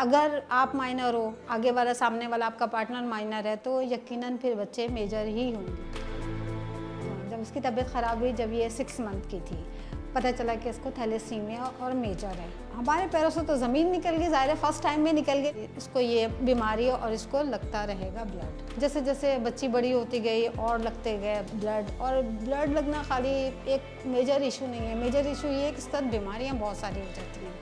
अगर आप माइनर हो, आगे वाला सामने वाला आपका पार्टनर माइनर है, तो यकीनन फिर बच्चे मेजर ही होंगे। जब उसकी तबीयत ख़राब हुई, जब ये 6 मंथ की थी, पता चला कि इसको थैलेसीमिया और मेजर है। हमारे पैरों से तो ज़मीन निकल गई, ज़ाहिर है फर्स्ट टाइम में निकल गई। इसको ये बीमारी है और इसको लगता रहेगा ब्लड। जैसे जैसे बच्ची बड़ी होती गई और लगते गए ब्लड, और ब्लड लगना खाली एक मेजर इशू नहीं है। मेजर इशू ये है कि इस तरह बीमारियाँ बहुत सारी हो जाती हैं।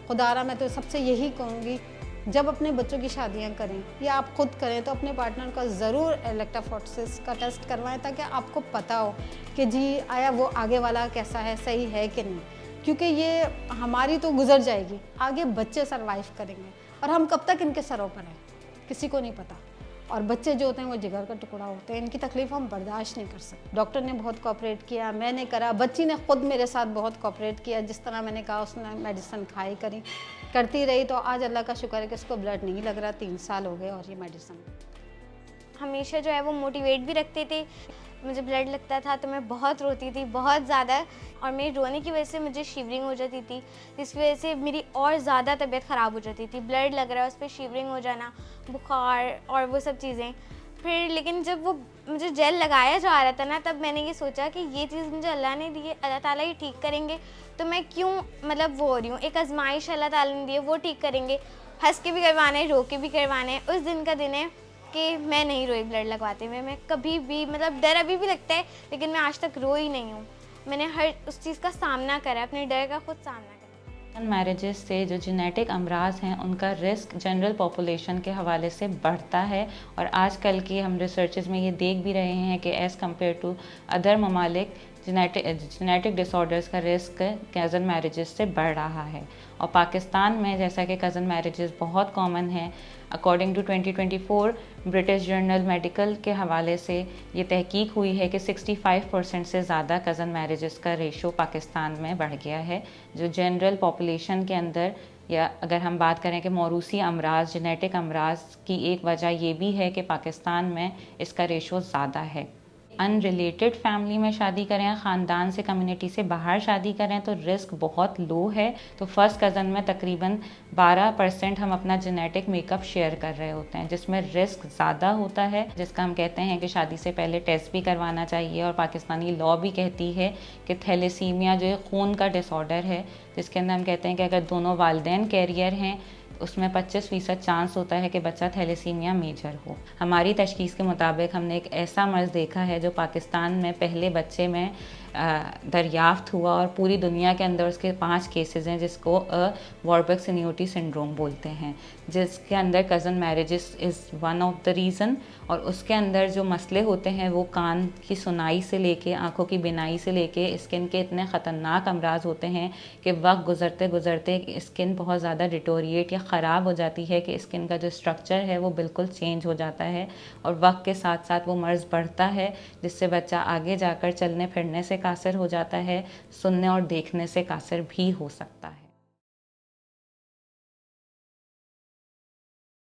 खुदारा मैं तो सबसे यही कहूँगी, जब अपने बच्चों की शादियां करें या आप खुद करें तो अपने पार्टनर का ज़रूर इलेक्ट्रोफोरेसिस का टेस्ट करवाएं, ताकि आपको पता हो कि जी आया वो आगे वाला कैसा है, सही है कि नहीं। क्योंकि ये हमारी तो गुजर जाएगी, आगे बच्चे सरवाइव करेंगे, और हम कब तक इनके सरों पर हैं किसी को नहीं पता। और बच्चे जो होते हैं वो जिगर का टुकड़ा होते हैं, इनकी तकलीफ हम बर्दाश्त नहीं कर सकते। डॉक्टर ने बहुत कोऑपरेट किया, मैंने करा, बच्ची ने खुद मेरे साथ बहुत कोऑपरेट किया। जिस तरह मैंने कहा उसने मेडिसिन खाई करती रही, तो आज अल्लाह का शुक्र है कि इसको ब्लड नहीं लग रहा। 3 साल हो गए और ये मेडिसिन। हमेशा जो है वो मोटिवेट भी रखते थे। मुझे ब्लड लगता था तो मैं बहुत रोती थी, बहुत ज़्यादा, और मेरे रोने की वजह से मुझे शिवरिंग हो जाती थी, जिसकी वजह से मेरी और ज़्यादा तबीयत ख़राब हो जाती थी। ब्लड लग रहा है, उस पर शिवरिंग हो जाना, बुखार और वो सब चीज़ें। फिर लेकिन जब वो मुझे जेल लगाया जा रहा था ना, तब मैंने ये सोचा कि ये चीज़ मुझे अल्लाह ने दी है, अल्लाह ताला ही ठीक करेंगे, तो मैं क्यों मतलब वो हो रही हूँ। एक आजमाइश अल्लाह ताला ने दी है, वो ठीक करेंगे। हंस के भी करवाने, रो के भी करवाने। उस दिन का दिन है कि मैं नहीं रोई ब्लड लगवाते हुए। मैं कभी भी, मतलब डर अभी भी लगता है, लेकिन मैं आज तक रोई नहीं हूँ। मैंने हर उस चीज़ का सामना करा, अपने डर का खुद सामना करा। मैरिजेस से जो जेनेटिक अमराज हैं उनका रिस्क जनरल पॉपुलेशन के हवाले से बढ़ता है, और आजकल की हम रिसर्चेस में ये देख भी रहे हैं कि एज़ कम्पेयर टू अदर ममालिक जेनेटिक डिसऑर्डर्स का रिस्क कज़न मैरिजेस से बढ़ रहा है। और पाकिस्तान में जैसा कि कज़न मैरिजेस बहुत कॉमन है, according to 2024 British journal medical के हवाले से ये तहकीक हुई है कि 65% से ज़्यादा कज़न मैरिजेस का रेशो पाकिस्तान में बढ़ गया है। जो जनरल पॉपुलेशन के अंदर, या अगर हम बात करें कि मौरूसी अमराज, जेनेटिक अमराज की एक वजह ये भी है कि पाकिस्तान में इसका रेशो ज़्यादा है। अनरिलेटेड फैमिली में शादी करें, ख़ानदान से, कम्युनिटी से बाहर शादी करें तो रिस्क बहुत लो है। तो फर्स्ट कज़न में तकरीबन 12% हम अपना जेनेटिक मेकअप शेयर कर रहे होते हैं, जिसमें रिस्क ज़्यादा होता है, जिसका हम कहते हैं कि शादी से पहले टेस्ट भी करवाना चाहिए। और पाकिस्तानी लॉ भी कहती है कि थैलेसीमिया जो है खून का डिसऑर्डर है, जिसके अंदर हम कहते हैं कि अगर दोनों वालिदैन कैरियर हैं उसमें 25% चांस होता है कि बच्चा थैलेसीमिया मेजर हो। हमारी तशखीस के मुताबिक हमने एक ऐसा मर्ज़ देखा है जो पाकिस्तान में पहले बच्चे में दरियाफ्त हुआ, और पूरी दुनिया के अंदर उसके 5 केसेस हैं, जिसको वॉरबर्ग सिन्यूटी सिंड्रोम बोलते हैं, जिसके अंदर cousin marriages is one of the reason. और उसके अंदर जो मसले होते हैं वो कान की सुनाई से लेके आँखों की बिनाई से लेके स्किन के इतने ख़तरनाक अमराज होते हैं कि वक्त गुज़रते गुज़रते स्किन बहुत ज़्यादा डिटोरिएट या ख़राब हो जाती है, कि स्किन का जो स्ट्रक्चर है वो बिल्कुल चेंज हो जाता है, और वक्त के साथ साथ वो मर्ज़ बढ़ता है, जिससे बच्चा आगे जाकर चलने फिरने से कासिर हो जाता है, सुनने और देखने से कासिर भी हो सकता है।